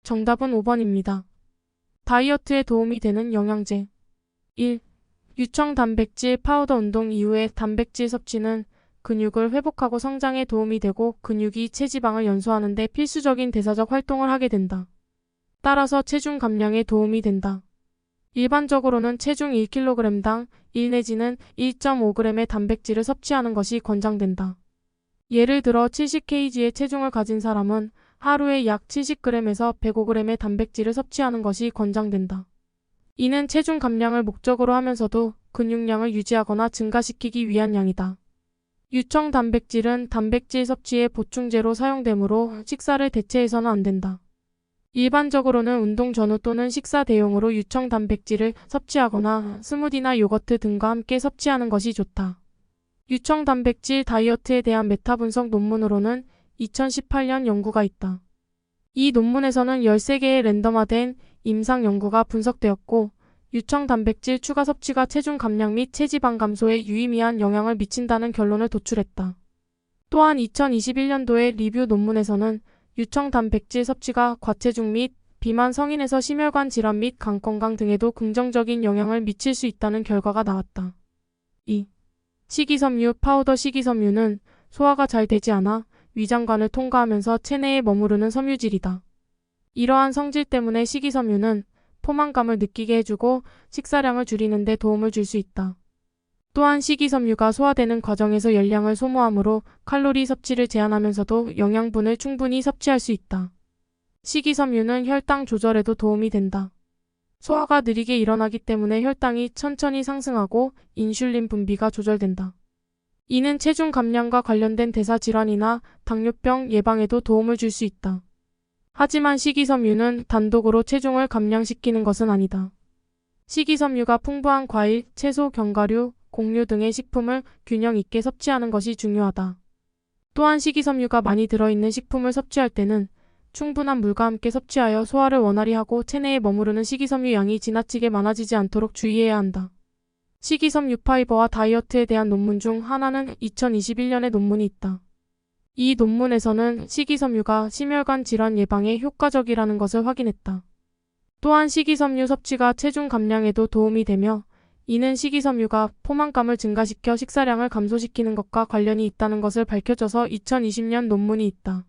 정답은 5번입니다. 다이어트에 도움이 되는 영양제. 1. 유청 단백질 파우더. 운동 이후의 단백질 섭취는 근육을 회복하고 성장에 도움이 되고 근육이 체지방을 연소하는 데 필수적인 대사적 활동을 하게 된다. 따라서 체중 감량에 도움이 된다. 일반적으로는 체중 1kg당 1 내지는 1.5g의 단백질을 섭취하는 것이 권장된다. 예를 들어 70kg의 체중을 가진 사람은 하루에 약 70g에서 105g의 단백질을 섭취하는 것이 권장된다. 이는 체중 감량을 목적으로 하면서도 근육량을 유지하거나 증가시키기 위한 양이다. 유청 단백질은 단백질 섭취의 보충제로 사용되므로 식사를 대체해서는 안 된다. 일반적으로는 운동 전후 또는 식사 대용으로 유청 단백질을 섭취하거나 스무디나 요거트 등과 함께 섭취하는 것이 좋다. 유청 단백질 다이어트에 대한 메타 분석 논문으로는 2018년 연구가 있다. 이 논문에서는 13개의 랜덤화된 임상 연구가 분석되었고 유청 단백질 추가 섭취가 체중 감량 및 체지방 감소에 유의미한 영향을 미친다는 결론을 도출했다. 또한 2021년도의 리뷰 논문에서는 유청 단백질 섭취가 과체중 및 비만 성인에서 심혈관 질환 및 간 건강 등에도 긍정적인 영향을 미칠 수 있다는 결과가 나왔다. 2. 식이섬유 파우더. 식이섬유는 소화가 잘 되지 않아 위장관을 통과하면서 체내에 머무르는 섬유질이다. 이러한 성질 때문에 식이섬유는 포만감을 느끼게 해주고 식사량을 줄이는 데 도움을 줄 수 있다. 또한 식이섬유가 소화되는 과정에서 열량을 소모하므로 칼로리 섭취를 제한하면서도 영양분을 충분히 섭취할 수 있다. 식이섬유는 혈당 조절에도 도움이 된다. 소화가 느리게 일어나기 때문에 혈당이 천천히 상승하고 인슐린 분비가 조절된다. 이는 체중 감량과 관련된 대사질환이나 당뇨병 예방에도 도움을 줄 수 있다. 하지만 식이섬유는 단독으로 체중을 감량시키는 것은 아니다. 식이섬유가 풍부한 과일, 채소, 견과류, 곡류 등의 식품을 균형 있게 섭취하는 것이 중요하다. 또한 식이섬유가 많이 들어있는 식품을 섭취할 때는 충분한 물과 함께 섭취하여 소화를 원활히 하고 체내에 머무르는 식이섬유 양이 지나치게 많아지지 않도록 주의해야 한다. 식이섬유 파이버와 다이어트에 대한 논문 중 하나는 2021년의 논문이 있다. 이 논문에서는 식이섬유가 심혈관 질환 예방에 효과적이라는 것을 확인했다. 또한 식이섬유 섭취가 체중 감량에도 도움이 되며 이는 식이섬유가 포만감을 증가시켜 식사량을 감소시키는 것과 관련이 있다는 것을 밝혀져서 2020년 논문이 있다.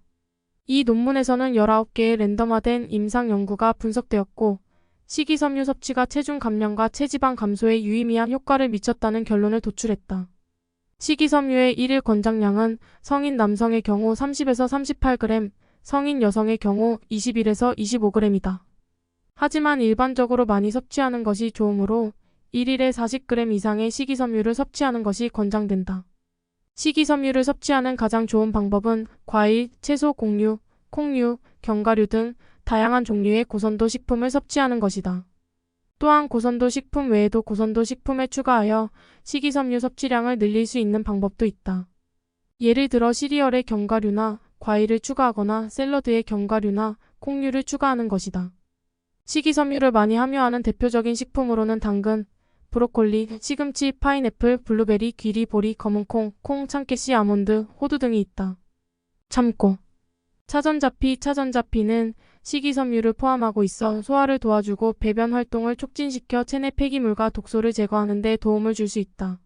이 논문에서는 19개의 랜덤화된 임상 연구가 분석되었고 식이섬유 섭취가 체중 감량과 체지방 감소에 유의미한 효과를 미쳤다는 결론을 도출했다. 식이섬유의 1일 권장량은 성인 남성의 경우 30에서 38g, 성인 여성의 경우 21에서 25g이다. 하지만 일반적으로 많이 섭취하는 것이 좋으므로 1일에 40g 이상의 식이섬유를 섭취하는 것이 권장된다. 식이섬유를 섭취하는 가장 좋은 방법은 과일, 채소, 곡류, 콩류, 견과류 등 다양한 종류의 고선도 식품을 섭취하는 것이다. 또한 고선도 식품 외에도 고선도 식품에 추가하여 식이섬유 섭취량을 늘릴 수 있는 방법도 있다. 예를 들어 시리얼에 견과류나 과일을 추가하거나 샐러드에 견과류나 콩류를 추가하는 것이다. 식이섬유를 많이 함유하는 대표적인 식품으로는 당근, 브로콜리, 시금치, 파인애플, 블루베리, 귀리, 보리, 검은콩, 콩, 참깨씨, 아몬드, 호두 등이 있다. 참고. 차전자피는 식이섬유를 포함하고 있어 소화를 도와주고 배변 활동을 촉진시켜 체내 폐기물과 독소를 제거하는 데 도움을 줄 수 있다.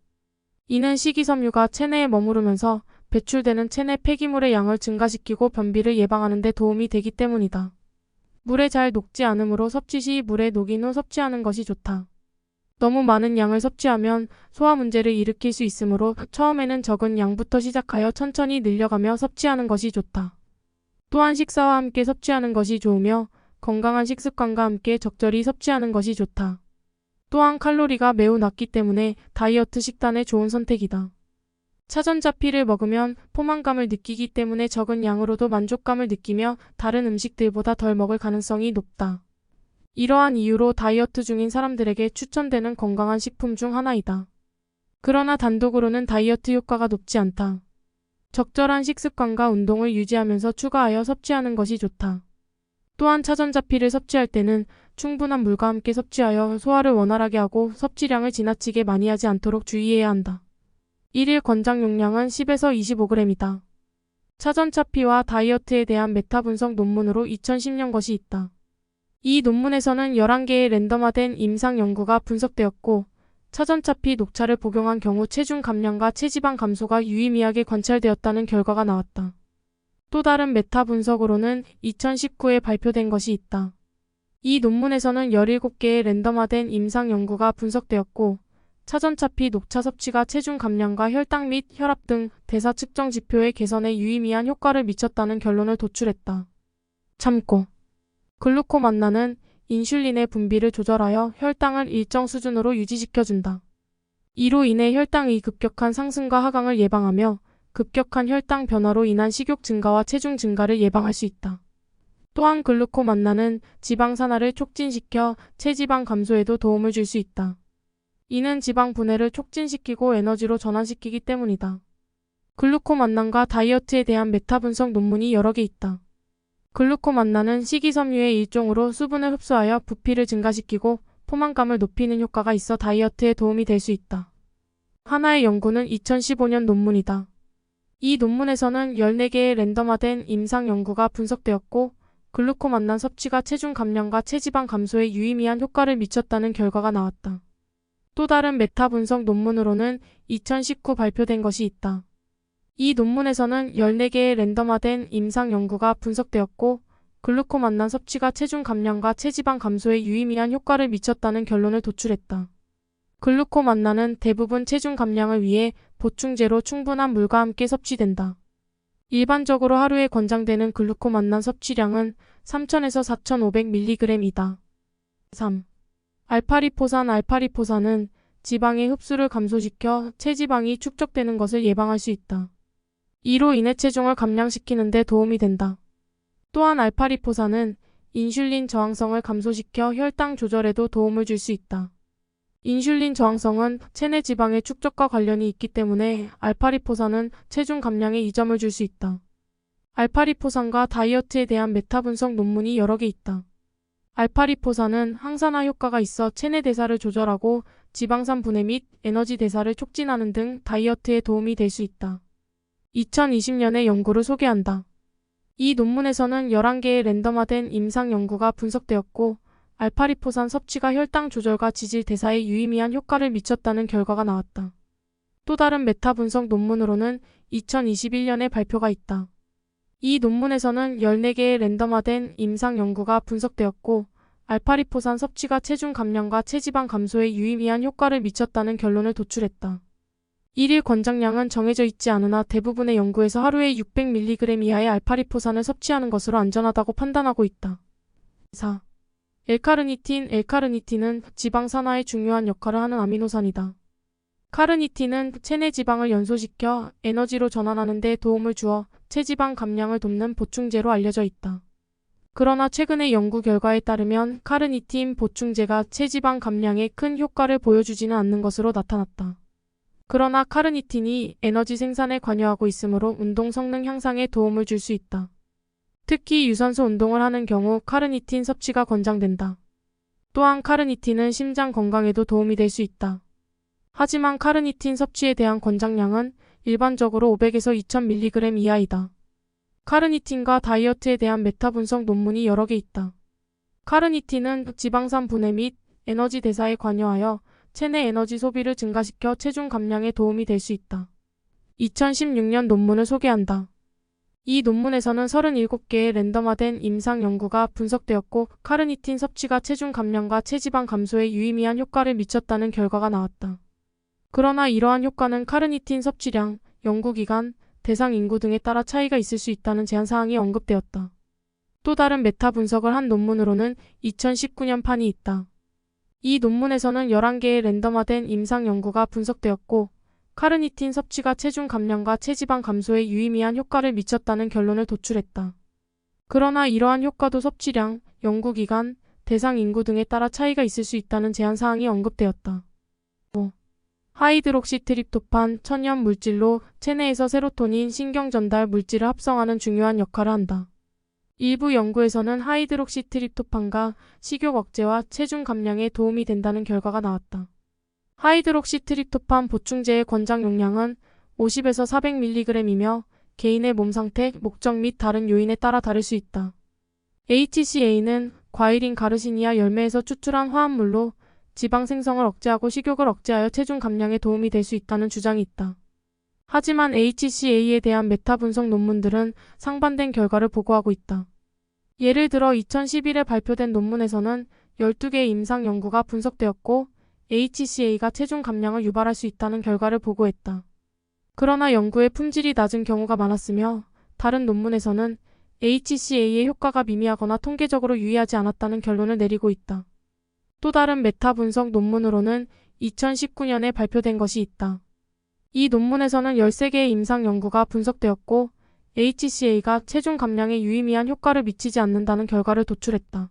이는 식이섬유가 체내에 머무르면서 배출되는 체내 폐기물의 양을 증가시키고 변비를 예방하는 데 도움이 되기 때문이다. 물에 잘 녹지 않으므로 섭취 시 물에 녹인 후 섭취하는 것이 좋다. 너무 많은 양을 섭취하면 소화 문제를 일으킬 수 있으므로 처음에는 적은 양부터 시작하여 천천히 늘려가며 섭취하는 것이 좋다. 또한 식사와 함께 섭취하는 것이 좋으며 건강한 식습관과 함께 적절히 섭취하는 것이 좋다. 또한 칼로리가 매우 낮기 때문에 다이어트 식단에 좋은 선택이다. 차전자피를 먹으면 포만감을 느끼기 때문에 적은 양으로도 만족감을 느끼며 다른 음식들보다 덜 먹을 가능성이 높다. 이러한 이유로 다이어트 중인 사람들에게 추천되는 건강한 식품 중 하나이다. 그러나 단독으로는 다이어트 효과가 높지 않다. 적절한 식습관과 운동을 유지하면서 추가하여 섭취하는 것이 좋다. 또한 차전자피를 섭취할 때는 충분한 물과 함께 섭취하여 소화를 원활하게 하고 섭취량을 지나치게 많이 하지 않도록 주의해야 한다. 1일 권장 용량은 10에서 25g이다. 차전자피와 다이어트에 대한 메타 분석 논문으로 2010년 것이 있다. 이 논문에서는 11개의 랜덤화된 임상 연구가 분석되었고, 차전차피 녹차를 복용한 경우 체중 감량과 체지방 감소가 유의미하게 관찰되었다는 결과가 나왔다. 또 다른 메타 분석으로는 2019에 발표된 것이 있다. 이 논문에서는 17개의 랜덤화된 임상 연구가 분석되었고, 차전차피 녹차 섭취가 체중 감량과 혈당 및 혈압 등 대사 측정 지표의 개선에 유의미한 효과를 미쳤다는 결론을 도출했다. 참고. 글루코만나는 인슐린의 분비를 조절하여 혈당을 일정 수준으로 유지시켜준다. 이로 인해 혈당의 급격한 상승과 하강을 예방하며 급격한 혈당 변화로 인한 식욕 증가와 체중 증가를 예방할 수 있다. 또한 글루코만나는 지방 산화를 촉진시켜 체지방 감소에도 도움을 줄 수 있다. 이는 지방 분해를 촉진시키고 에너지로 전환시키기 때문이다. 글루코만난과 다이어트에 대한 메타 분석 논문이 여러 개 있다. 글루코만난은 식이섬유의 일종으로 수분을 흡수하여 부피를 증가시키고 포만감을 높이는 효과가 있어 다이어트에 도움이 될 수 있다. 하나의 연구는 2015년 논문이다. 이 논문에서는 14개의 랜덤화된 임상 연구가 분석되었고, 글루코만난 섭취가 체중 감량과 체지방 감소에 유의미한 효과를 미쳤다는 결과가 나왔다. 또 다른 메타 분석 논문으로는 2019 발표된 것이 있다. 이 논문에서는 14개의 랜덤화된 임상 연구가 분석되었고, 글루코만난 섭취가 체중 감량과 체지방 감소에 유의미한 효과를 미쳤다는 결론을 도출했다. 글루코만난은 대부분 체중 감량을 위해 보충제로 충분한 물과 함께 섭취된다. 일반적으로 하루에 권장되는 글루코만난 섭취량은 3000에서 4500mg이다. 3. 알파리포산은 지방의 흡수를 감소시켜 체지방이 축적되는 것을 예방할 수 있다. 이로 인해 체중을 감량시키는 데 도움이 된다. 또한 알파리포산은 인슐린 저항성을 감소시켜 혈당 조절에도 도움을 줄 수 있다. 인슐린 저항성은 체내 지방의 축적과 관련이 있기 때문에 알파리포산은 체중 감량에 이점을 줄 수 있다. 알파리포산과 다이어트에 대한 메타 분석 논문이 여러 개 있다. 알파리포산은 항산화 효과가 있어 체내 대사를 조절하고 지방산 분해 및 에너지 대사를 촉진하는 등 다이어트에 도움이 될 수 있다. 2020년의 연구를 소개한다. 이 논문에서는 11개의 랜덤화된 임상 연구가 분석되었고, 알파리포산 섭취가 혈당 조절과 지질 대사에 유의미한 효과를 미쳤다는 결과가 나왔다. 또 다른 메타 분석 논문으로는 2021년에 발표가 있다. 이 논문에서는 14개의 랜덤화된 임상 연구가 분석되었고, 알파리포산 섭취가 체중 감량과 체지방 감소에 유의미한 효과를 미쳤다는 결론을 도출했다. 1일 권장량은 정해져 있지 않으나 대부분의 연구에서 하루에 600mg 이하의 알파리포산을 섭취하는 것으로 안전하다고 판단하고 있다. 4. L카르니틴은 지방 산화에 중요한 역할을 하는 아미노산이다. 카르니틴은 체내 지방을 연소시켜 에너지로 전환하는 데 도움을 주어 체지방 감량을 돕는 보충제로 알려져 있다. 그러나 최근의 연구 결과에 따르면 카르니틴 보충제가 체지방 감량에 큰 효과를 보여주지는 않는 것으로 나타났다. 그러나 카르니틴이 에너지 생산에 관여하고 있으므로 운동 성능 향상에 도움을 줄 수 있다. 특히 유산소 운동을 하는 경우 카르니틴 섭취가 권장된다. 또한 카르니틴은 심장 건강에도 도움이 될 수 있다. 하지만 카르니틴 섭취에 대한 권장량은 일반적으로 500에서 2000mg 이하이다. 카르니틴과 다이어트에 대한 메타 분석 논문이 여러 개 있다. 카르니틴은 지방산 분해 및 에너지 대사에 관여하여 체내 에너지 소비를 증가시켜 체중 감량에 도움이 될 수 있다. 2016년 논문을 소개한다. 이 논문에서는 37개의 랜덤화된 임상 연구가 분석되었고, 카르니틴 섭취가 체중 감량과 체지방 감소에 유의미한 효과를 미쳤다는 결과가 나왔다. 그러나 이러한 효과는 카르니틴 섭취량, 연구기간, 대상 인구 등에 따라 차이가 있을 수 있다는 제한사항이 언급되었다. 또 다른 메타 분석을 한 논문으로는 2019년 판이 있다. 이 논문에서는 11개의 랜덤화된 임상 연구가 분석되었고, 카르니틴 섭취가 체중 감량과 체지방 감소에 유의미한 효과를 미쳤다는 결론을 도출했다. 그러나 이러한 효과도 섭취량, 연구기간, 대상 인구 등에 따라 차이가 있을 수 있다는 제한사항이 언급되었다. 5. 하이드록시트립토판 천연 물질로 체내에서 세로토닌 신경 전달 물질을 합성하는 중요한 역할을 한다. 일부 연구에서는 하이드록시트립토판과 식욕 억제와 체중 감량에 도움이 된다는 결과가 나왔다. 하이드록시트립토판 보충제의 권장 용량은 50에서 400mg이며 개인의 몸 상태, 목적 및 다른 요인에 따라 다를 수 있다. HCA는 과일인 가르시니아 열매에서 추출한 화합물로 지방 생성을 억제하고 식욕을 억제하여 체중 감량에 도움이 될 수 있다는 주장이 있다. 하지만 HCA에 대한 메타 분석 논문들은 상반된 결과를 보고하고 있다. 예를 들어 2011에 발표된 논문에서는 12개의 임상 연구가 분석되었고 HCA가 체중 감량을 유발할 수 있다는 결과를 보고했다. 그러나 연구의 품질이 낮은 경우가 많았으며 다른 논문에서는 HCA의 효과가 미미하거나 통계적으로 유의하지 않았다는 결론을 내리고 있다. 또 다른 메타 분석 논문으로는 2019년에 발표된 것이 있다. 이 논문에서는 13개의 임상 연구가 분석되었고 HCA가 체중 감량에 유의미한 효과를 미치지 않는다는 결과를 도출했다.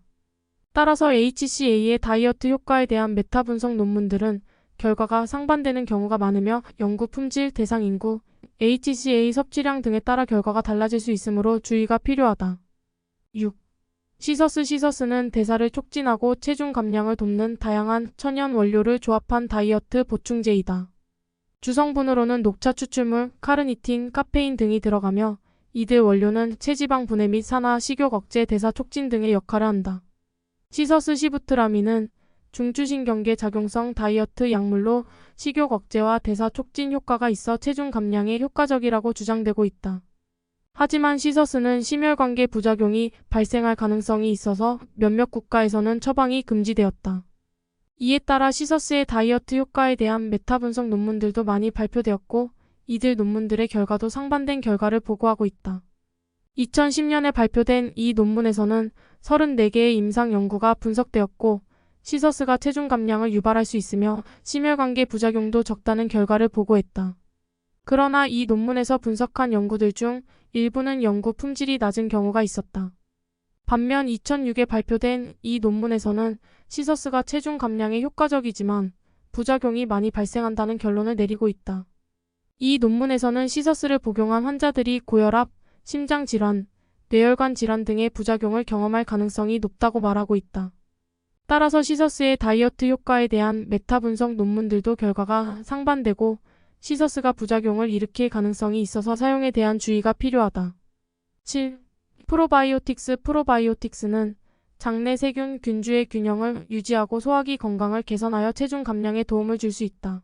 따라서 HCA의 다이어트 효과에 대한 메타 분석 논문들은 결과가 상반되는 경우가 많으며 연구 품질, 대상 인구, HCA 섭취량 등에 따라 결과가 달라질 수 있으므로 주의가 필요하다. 6. 시서스는 대사를 촉진하고 체중 감량을 돕는 다양한 천연 원료를 조합한 다이어트 보충제이다. 주성분으로는 녹차 추출물, 카르니틴, 카페인 등이 들어가며 이들 원료는 체지방 분해 및 산화, 식욕 억제, 대사 촉진 등의 역할을 한다. 시부트라민은 중추신경계 작용성 다이어트 약물로 식욕 억제와 대사 촉진 효과가 있어 체중 감량에 효과적이라고 주장되고 있다. 하지만 시서스는 심혈관계 부작용이 발생할 가능성이 있어서 몇몇 국가에서는 처방이 금지되었다. 이에 따라 시서스의 다이어트 효과에 대한 메타 분석 논문들도 많이 발표되었고 이들 논문들의 결과도 상반된 결과를 보고하고 있다. 2010년에 발표된 이 논문에서는 34개의 임상 연구가 분석되었고 시서스가 체중 감량을 유발할 수 있으며 심혈관계 부작용도 적다는 결과를 보고했다. 그러나 이 논문에서 분석한 연구들 중 일부는 연구 품질이 낮은 경우가 있었다. 반면 2006에 발표된 이 논문에서는 시서스가 체중 감량에 효과적이지만 부작용이 많이 발생한다는 결론을 내리고 있다. 이 논문에서는 시서스를 복용한 환자들이 고혈압, 심장질환, 뇌혈관 질환 등의 부작용을 경험할 가능성이 높다고 말하고 있다. 따라서 시서스의 다이어트 효과에 대한 메타 분석 논문들도 결과가 상반되고 시서스가 부작용을 일으킬 가능성이 있어서 사용에 대한 주의가 필요하다. 7. 프로바이오틱스는 장내 세균 균주의 균형을 유지하고 소화기 건강을 개선하여 체중 감량에 도움을 줄 수 있다.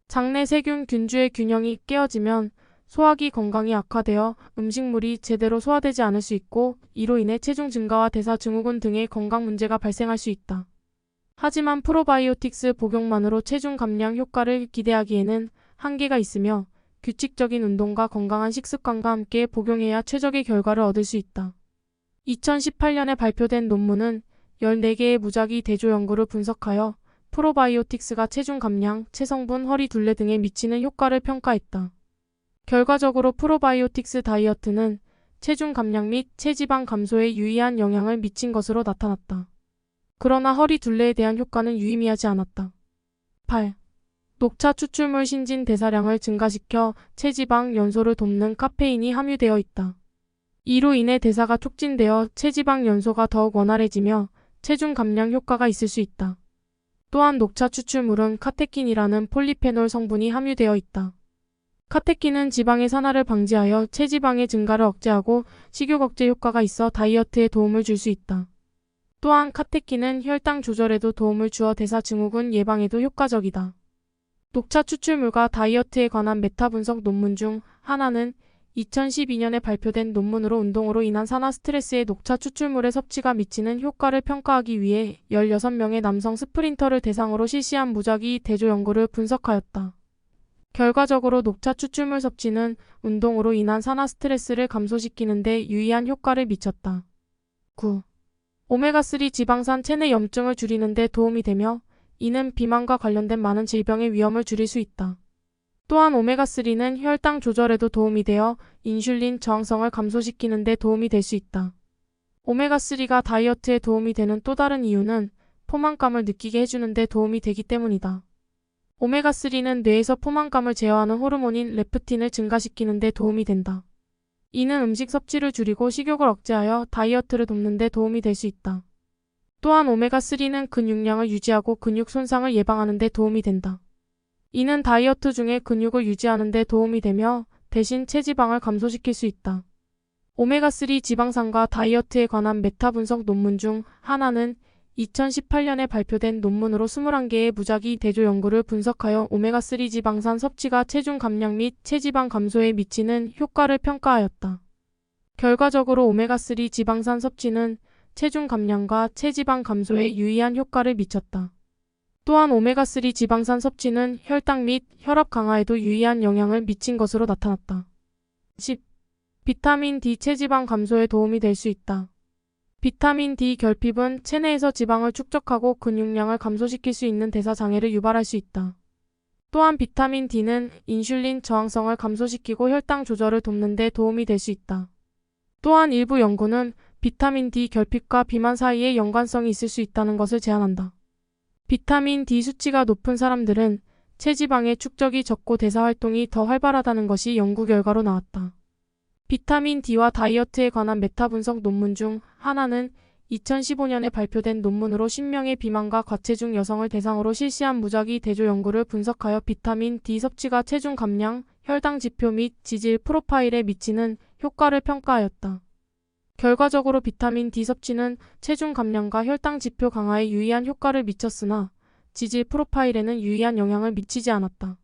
장내 세균 균주의 균형이 깨어지면 소화기 건강이 악화되어 음식물이 제대로 소화되지 않을 수 있고 이로 인해 체중 증가와 대사 증후군 등의 건강 문제가 발생할 수 있다. 하지만 프로바이오틱스 복용만으로 체중 감량 효과를 기대하기에는 한계가 있으며 규칙적인 운동과 건강한 식습관과 함께 복용해야 최적의 결과를 얻을 수 있다. 2018년에 발표된 논문은 14개의 무작위 대조 연구를 분석하여 프로바이오틱스가 체중 감량, 체성분, 허리 둘레 등에 미치는 효과를 평가했다. 결과적으로 프로바이오틱스 다이어트는 체중 감량 및 체지방 감소에 유의한 영향을 미친 것으로 나타났다. 그러나 허리 둘레에 대한 효과는 유의미하지 않았다. 8. 녹차 추출물 신진 대사량을 증가시켜 체지방 연소를 돕는 카페인이 함유되어 있다. 이로 인해 대사가 촉진되어 체지방 연소가 더욱 원활해지며 체중 감량 효과가 있을 수 있다. 또한 녹차 추출물은 카테킨이라는 폴리페놀 성분이 함유되어 있다. 카테킨은 지방의 산화를 방지하여 체지방의 증가를 억제하고 식욕 억제 효과가 있어 다이어트에 도움을 줄 수 있다. 또한 카테킨은 혈당 조절에도 도움을 주어 대사 증후군 예방에도 효과적이다. 녹차 추출물과 다이어트에 관한 메타 분석 논문 중 하나는 2012년에 발표된 논문으로 운동으로 인한 산화 스트레스에 녹차 추출물의 섭취가 미치는 효과를 평가하기 위해 16명의 남성 스프린터를 대상으로 실시한 무작위 대조 연구를 분석하였다. 결과적으로 녹차 추출물 섭취는 운동으로 인한 산화 스트레스를 감소시키는 데 유의한 효과를 미쳤다. 9. 오메가3 지방산 체내 염증을 줄이는 데 도움이 되며 이는 비만과 관련된 많은 질병의 위험을 줄일 수 있다. 또한 오메가3는 혈당 조절에도 도움이 되어 인슐린 저항성을 감소시키는 데 도움이 될 수 있다. 오메가3가 다이어트에 도움이 되는 또 다른 이유는 포만감을 느끼게 해주는 데 도움이 되기 때문이다. 오메가3는 뇌에서 포만감을 제어하는 호르몬인 레프틴을 증가시키는 데 도움이 된다. 이는 음식 섭취를 줄이고 식욕을 억제하여 다이어트를 돕는 데 도움이 될 수 있다. 또한 오메가3는 근육량을 유지하고 근육 손상을 예방하는 데 도움이 된다. 이는 다이어트 중에 근육을 유지하는 데 도움이 되며 대신 체지방을 감소시킬 수 있다. 오메가3 지방산과 다이어트에 관한 메타 분석 논문 중 하나는 2018년에 발표된 논문으로 21개의 무작위 대조 연구를 분석하여 오메가3 지방산 섭취가 체중 감량 및 체지방 감소에 미치는 효과를 평가하였다. 결과적으로 오메가3 지방산 섭취는 체중 감량과 체지방 감소에 유의한 효과를 미쳤다. 또한 오메가3 지방산 섭취는 혈당 및 혈압 강화에도 유의한 영향을 미친 것으로 나타났다. 10. 비타민 D 체지방 감소에 도움이 될 수 있다. 비타민 D 결핍은 체내에서 지방을 축적하고 근육량을 감소시킬 수 있는 대사 장애를 유발할 수 있다. 또한 비타민 D는 인슐린 저항성을 감소시키고 혈당 조절을 돕는 데 도움이 될 수 있다. 또한 일부 연구는 비타민 D 결핍과 비만 사이에 연관성이 있을 수 있다는 것을 제안한다. 비타민 D 수치가 높은 사람들은 체지방의 축적이 적고 대사 활동이 더 활발하다는 것이 연구 결과로 나왔다. 비타민 D와 다이어트에 관한 메타 분석 논문 중 하나는 2015년에 발표된 논문으로 10명의 비만과 과체중 여성을 대상으로 실시한 무작위 대조 연구를 분석하여 비타민 D 섭취가 체중 감량, 혈당 지표 및 지질 프로파일에 미치는 효과를 평가하였다. 결과적으로 비타민 D 섭취는 체중 감량과 혈당 지표 강화에 유의한 효과를 미쳤으나 지질 프로파일에는 유의한 영향을 미치지 않았다.